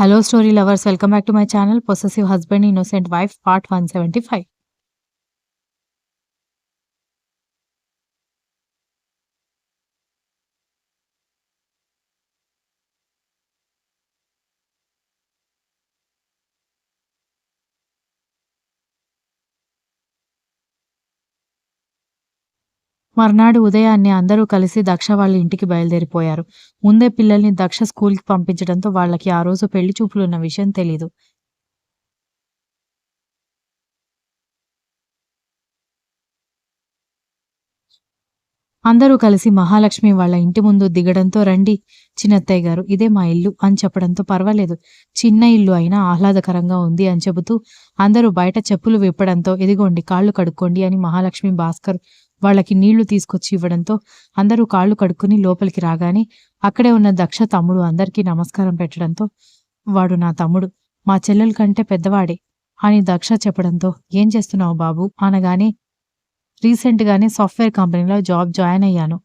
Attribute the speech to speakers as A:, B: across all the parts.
A: Hello, story lovers. Welcome back to my channel, Possessive Husband, Innocent Wife, Part 175. మర్నాడు ఉదయాన్నే అందరూ కలిసి దక్ష వాళ్ళ ఇంటికి బయలుదేరిపోయారు. ముందే పిల్లల్ని దక్ష స్కూల్‌కి పంపించడంతో వాళ్ళకి ఆ రోజు పెళ్లి చూపులున్న విషయం తెలీదు. అందరూ కలిసి మహాలక్ష్మి వాళ్ళ ఇంటి ముందు దిగడంతో రండి చిన్నత్తయ్య గారు, ఇదే మా ఇల్లు అని చెప్పడంతో పర్వాలేదు, చిన్న ఇల్లు అయినా ఆహ్లాదకరంగా ఉంది అని చెబుతూ అందరూ బయట చెప్పులు విప్పడంతో ఇదిగోండి కాళ్ళు కడుక్కోండి అని మహాలక్ష్మి భాస్కర్ వాళ్ళకి నీళ్లు తీసుకొచ్చి ఇవ్వడంతో అందరూ కాళ్ళు కడుక్కుని లోపలికి రాగానే అక్కడే ఉన్న దక్ష తమ్ముడు అందరికీ నమస్కారం పెట్టడంతో వాడు నా తమ్ముడు, మా చెల్లెల కంటే పెద్దవాడే అని దక్ష చెప్పడంతో ఏం చేస్తున్నావు బాబు అనగానే రీసెంట్‌గానే సాఫ్ట్‌వేర్ కంపెనీలో జాయిన్ అయ్యాను.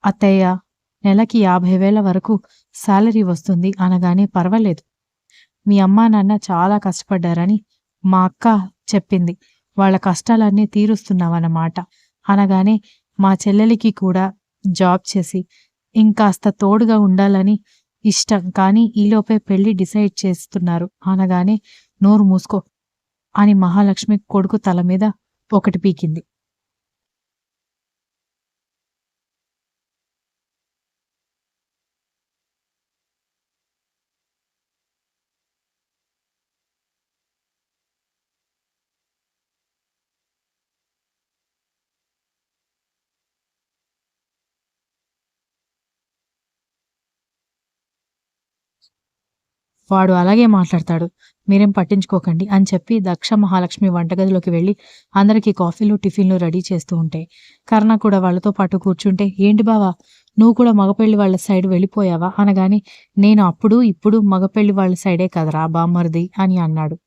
A: అత్తయ్య, నెలకి 50,000 వరకు సాలరీ వస్తుంది అనగానే పర్వాలేదు. మీ అమ్మా నాన్న చాలా కష్టపడ్డారని మా అక్క చెప్పింది. వాళ్ళ కష్టాలన్నీ తీరుస్తున్నావన్నమాట అనగానే మా చెల్లెలికి కూడా జాబ్ చేసి ఇంకాస్త తోడుగా ఉండాలని ఇష్టం. కానీ ఈలోపే పెళ్లి డిసైడ్ చేస్తున్నారు అనగానే నోరు మూసుకో అని మహాలక్ష్మి కొడుకు తల మీద ఒకటి పీకింది. వాడు అలాగే మాట్లాడతాడు. మీరేం పట్టించుకోకండి అని చెప్పి దక్ష మహాలక్ష్మి వంటగదిలోకి వెళ్ళి అందరికీ కాఫీలు, టిఫిన్‌లు రెడీ చేస్తూ ఉంటే, కర్ణ కూడా వాళ్ళతో పాటు కూర్చుంటే, ఏంటి బావా! నువ్వు కూడా మగపెళ్లి వాళ్ళ సైడ్ వెళ్ళిపోయావా? అనగానే, నేను అప్పుడు, ఇప్పుడు మగపెళ్లి వాళ్ళ సైడే కదరా బామ్మర్ది అని అన్నాడు.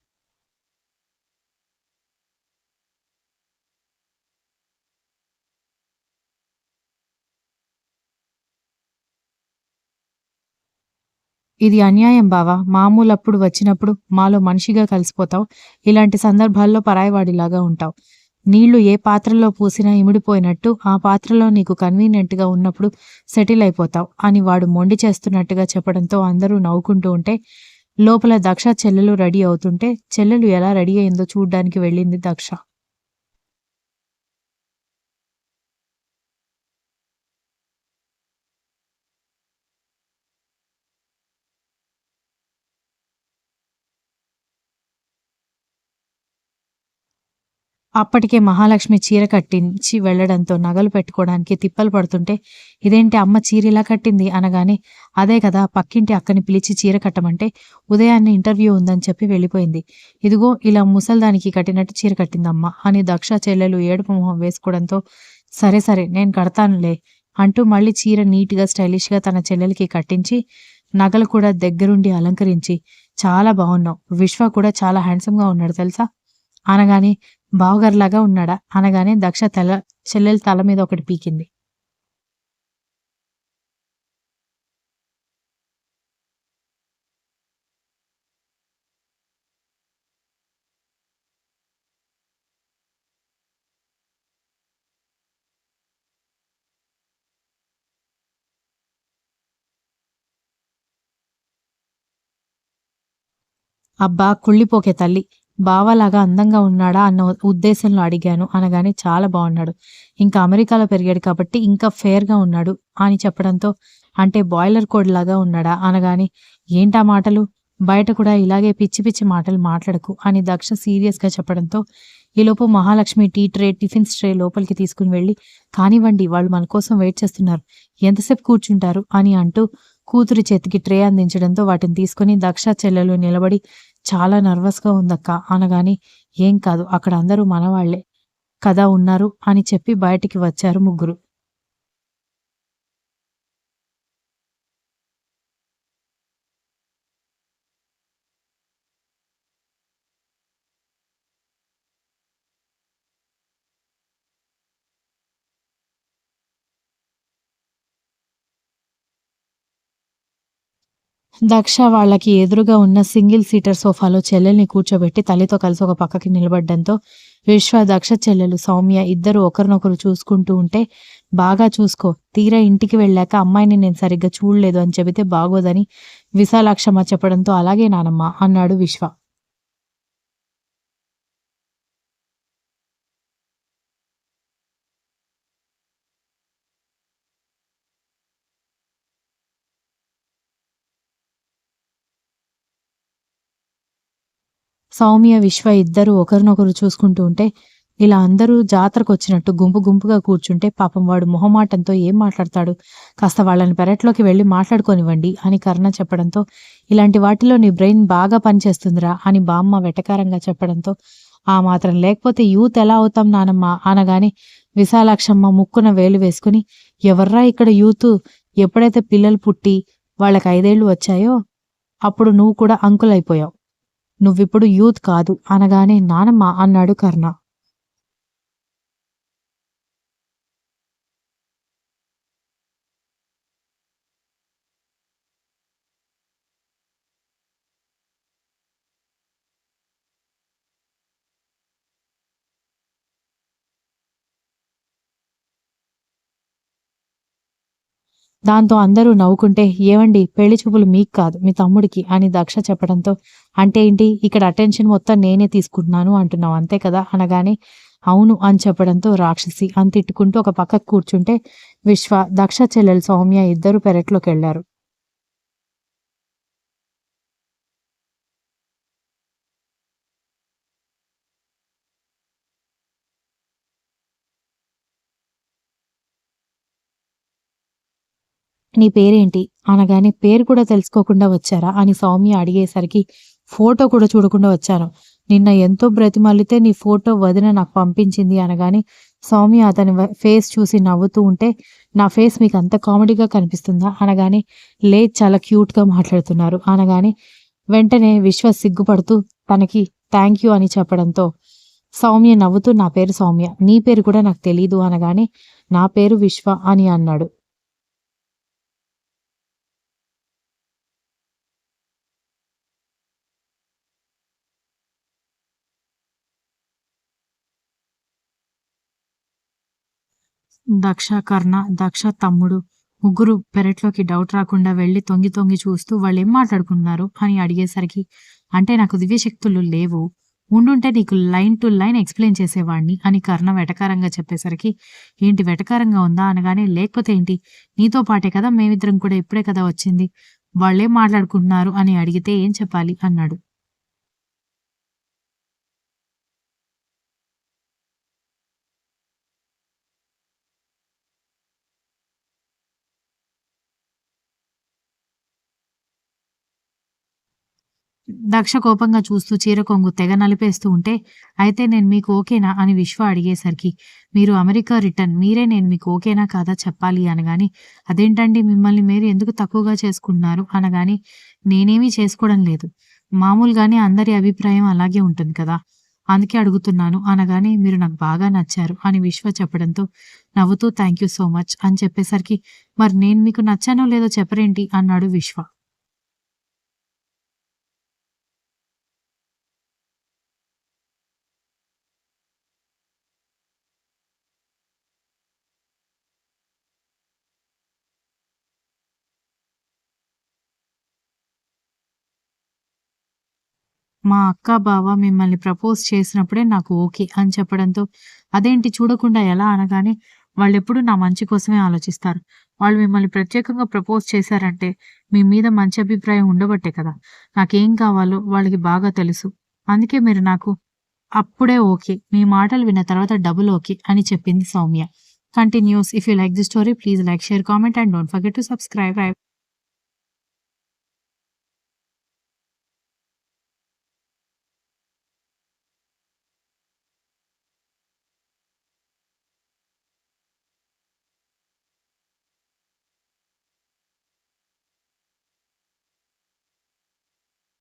A: ఇది అన్యాయం బావా! మామూలప్పుడు వచ్చినప్పుడు మాలో మనిషిగా కలిసిపోతావు. ఇలాంటి సందర్భాల్లో పరాయివాడిలాగా ఉంటావు. నీళ్లు ఏ పాత్రలో పోసినా ఇమిడిపోయినట్టు ఆ పాత్రలో నీకు కన్వీనియంట్‌గా ఉన్నప్పుడు సెటిల్ అయిపోతావు అని వాడు మొండి చేస్తున్నట్టుగా చెప్పడంతో అందరూ నవ్వుకుంటూ ఉంటే, లోపల దక్ష చెల్లెలు రెడీ అవుతుంటే, చెల్లెలు ఎలా రెడీ అయిందో చూడ్డానికి వెళ్ళింది దక్ష. అప్పటికే మహాలక్ష్మి చీర కట్టించి వెళ్ళడంతో నగలు పెట్టుకోవడానికి తిప్పలు పడుతుంటే, ఇదేంటి అమ్మ చీర ఇలా కట్టింది అనగానే, అదే కదా పక్కింటి అక్కని పిలిచి చీర కట్టమంటే, ఉదయాన్నే ఇంటర్వ్యూ ఉందని చెప్పి వెళ్ళిపోయింది. ఇదిగో ఇలా ముసల్దానికి కట్టినట్టు చీర కట్టిందమ్మ అని దక్ష చెల్లెలు ఏడుపు మొహం వేసుకోవడంతో, సరే సరే నేను కడతానులే అంటూ మళ్ళీ చీర నీట్‌గా స్టైలిష్‌గా తన చెల్లెలికి కట్టించి, నగలు కూడా దగ్గరుండి అలంకరించి, చాలా బావున్నావు. విశ్వ కూడా చాలా హ్యాండ్సమ్‌గా ఉన్నాడు తెలుసా? అనగానే బావగారిలాగా ఉన్నాడా? అనగానే దక్ష చెల్లెలి తల మీద ఒకటి పీకింది. అబ్బా! కుళ్ళిపోకే తల్లి. బావలాగా అందంగా ఉన్నాడా అన్న ఉద్దేశంలో అడిగాను అనగానే చాలా బావున్నాడు. ఇంకా అమెరికాలో పెరిగాడు కాబట్టి ఇంకా ఫెయిర్‌గా ఉన్నాడు అని చెప్పడంతో, అంటే బాయిలర్ కోడిలాగా ఉన్నాడా? అనగానే ఏంటా మాటలు? బయట కూడా ఇలాగే పిచ్చి పిచ్చి మాటలు మాట్లాడకు అని దక్ష సీరియస్‌గా చెప్పడంతో, ఈలోపు మహాలక్ష్మి టిఫిన్స్ ట్రే లోపలికి తీసుకొని వెళ్లి, కానివ్వండి వాళ్ళు మన కోసం వెయిట్ చేస్తున్నారు. ఎంతసేపు కూర్చుంటారు అని అంటూ కూతురి చేతికి ట్రే అందించడంతో వాటిని తీసుకొని దక్ష చెల్లెలు నిలబడి చాలా నర్వస్‌గా ఉందక్క అనగానే, ఏం కాదు అక్కడ అందరూ మనవాళ్లే కదా ఉన్నారు అని చెప్పి బయటికి వచ్చారు ముగ్గురు. దక్ష వాళ్ళకి ఎదురుగా ఉన్న సింగిల్ సీటర్ సోఫాలో చెల్లెల్ని కూర్చోబెట్టి తల్లితో కలిసి ఒక పక్కకి నిలబడ్డంతో విశ్వ, దక్ష చెల్లెలు సౌమ్య ఇద్దరు ఒకరినొకరు చూసుకుంటూ ఉంటే, బాగా చూసుకో, తీరా ఇంటికి వెళ్ళాక అమ్మాయిని నేను సరిగ్గా చూడలేదు అని చెబితే బాగోదని విశాలాక్షమ్మ చెప్పడంతో అలాగే నానమ్మ అన్నాడు విశ్వ. సౌమ్య, విశ్వ ఇద్దరూ ఒకరినొకరు చూసుకుంటూ ఉంటే, ఇలా అందరూ జాతరకొచ్చినట్టు గుంపు గుంపుగా కూర్చుంటే పాపం వాడు మొహమాటంతో ఏం మాట్లాడతాడు, కాస్త వాళ్ళని పెరట్లోకి వెళ్ళి మాట్లాడుకోనివ్వండి అని కర్ణ చెప్పడంతో, ఇలాంటి వాటిలో నీ బ్రెయిన్ బాగా పనిచేస్తుందిరా అని బామ్మ వెటకారంగా చెప్పడంతో, ఆ మాత్రం లేకపోతే యూత్ ఎలా అవుతాం నానమ్మ అనగానే విశాలాక్షమ్మ ముక్కున వేలు వేసుకుని, ఎవర్రా ఇక్కడ యూత్, ఎప్పుడైతే పిల్లలు పుట్టి వాళ్ళకి 5 ఏళ్ళు వచ్చాయో అప్పుడు నువ్వు కూడా అంకుల్ అయిపోయావు, నువ్విప్పుడు యూత్ కాదు అనగానే నానమ్మ అన్నాడు కర్ణ. దాంతో అందరూ నవ్వుకుంటే, ఏవండి పెళ్లి చూపులు మీకు కాదు మీ తమ్ముడికి అని దక్ష చెప్పడంతో, అంటే ఏంటి ఇక్కడ అటెన్షన్ మొత్తం నేనే తీసుకుంటున్నాను అంటున్నావు అంతే కదా అనగానే, అవును అని చెప్పడంతో రాక్షసి అని తిట్టుకుంటూ ఒక పక్కకు కూర్చుంటే విశ్వ, దక్ష చెల్లెలు సౌమ్య ఇద్దరు పెరట్లోకి వెళ్లారు. నీ పేరేంటి అనగానే, పేరు కూడా తెలుసుకోకుండా వచ్చారా అని సౌమ్య అడిగేసరికి, ఫోటో కూడా చూడకుండా వచ్చాను, నిన్న ఎంతో బ్రతిమాలితే నీ ఫోటో వదిన నాకు పంపించింది అనగానే సౌమ్య అతని ఫేస్ చూసి నవ్వుతూ ఉంటే, నా ఫేస్ మీకు అంత కామెడీగా కనిపిస్తుందా అనగానే, లేదు చాలా క్యూట్గా మాట్లాడుతున్నారు అనగానే వెంటనే విశ్వ సిగ్గుపడుతూ తనకి థ్యాంక్ యూ అని చెప్పడంతో సౌమ్య నవ్వుతూ, నా పేరు సౌమ్య, నీ పేరు కూడా నాకు తెలీదు అనగానే, నా పేరు విశ్వ అని అన్నాడు. దక్ష, కర్ణ, దక్ష తమ్ముడు ముగ్గురు పెరట్లోకి డౌట్ రాకుండా వెళ్ళి తొంగి తొంగి చూస్తూ వాళ్ళేం మాట్లాడుకున్నారు అని అడిగేసరికి, అంటే నాకు దివ్యశక్తులు లేవు, ఉండుంటే నీకు లైన్ టు లైన్ ఎక్స్ప్లెయిన్ చేసేవాడిని అని కర్ణ వెటకారంగా చెప్పేసరికి, ఏంటి వెటకారంగా ఉందా అనగానే, లేకపోతే ఏంటి, నీతో పాటే కదా మేమిద్దరం కూడా ఇప్పుడే కదా వచ్చింది, వాళ్ళేం మాట్లాడుకుంటున్నారు అని అడిగితే ఏం చెప్పాలి అన్నాడు. దక్ష కోపంగా చూస్తూ చీర కొంగు తెగ నలిపేస్తూ ఉంటే, అయితే నేను మీకు ఓకేనా అని విశ్వ అడిగేసరికి, మీరు అమెరికా రిటర్న్, మీరే నేను మీకు ఓకేనా కాదా చెప్పాలి అనగాని, అదేంటండి మిమ్మల్ని మీరు ఎందుకు తక్కువగా చేసుకుంటున్నారు అనగాని, నేనేమీ చేసుకోవడం లేదు, మామూలుగానే అందరి అభిప్రాయం అలాగే ఉంటుంది కదా, అందుకే అడుగుతున్నాను అనగానే, మీరు నాకు బాగా నచ్చారు అని విశ్వ చెప్పడంతో నవ్వుతూ థ్యాంక్ యూ సో మచ్ అని చెప్పేసరికి, మరి నేను మీకు నచ్చానో లేదో చెప్పరేంటి అన్నాడు విశ్వ. మా అక్క, బావ మిమ్మల్ని ప్రపోజ్ చేసినప్పుడే నాకు ఓకే అని చెప్పడంతో, అదేంటి చూడకుండా ఎలా అనగానే, వాళ్ళెప్పుడూ నా మంచి కోసమే ఆలోచిస్తారు, వాళ్ళు మిమ్మల్ని ప్రత్యేకంగా ప్రపోజ్ చేశారంటే మీ మీద మంచి అభిప్రాయం ఉండబట్టే కదా, నాకేం కావాలో వాళ్ళకి బాగా తెలుసు, అందుకే మీరు నాకు అప్పుడే ఓకే, మీ మాటలు విన్న తర్వాత డబుల్ ఓకే అని చెప్పింది Soumya. Continuous. If you like the story please like, share, comment and don't forget to subscribe.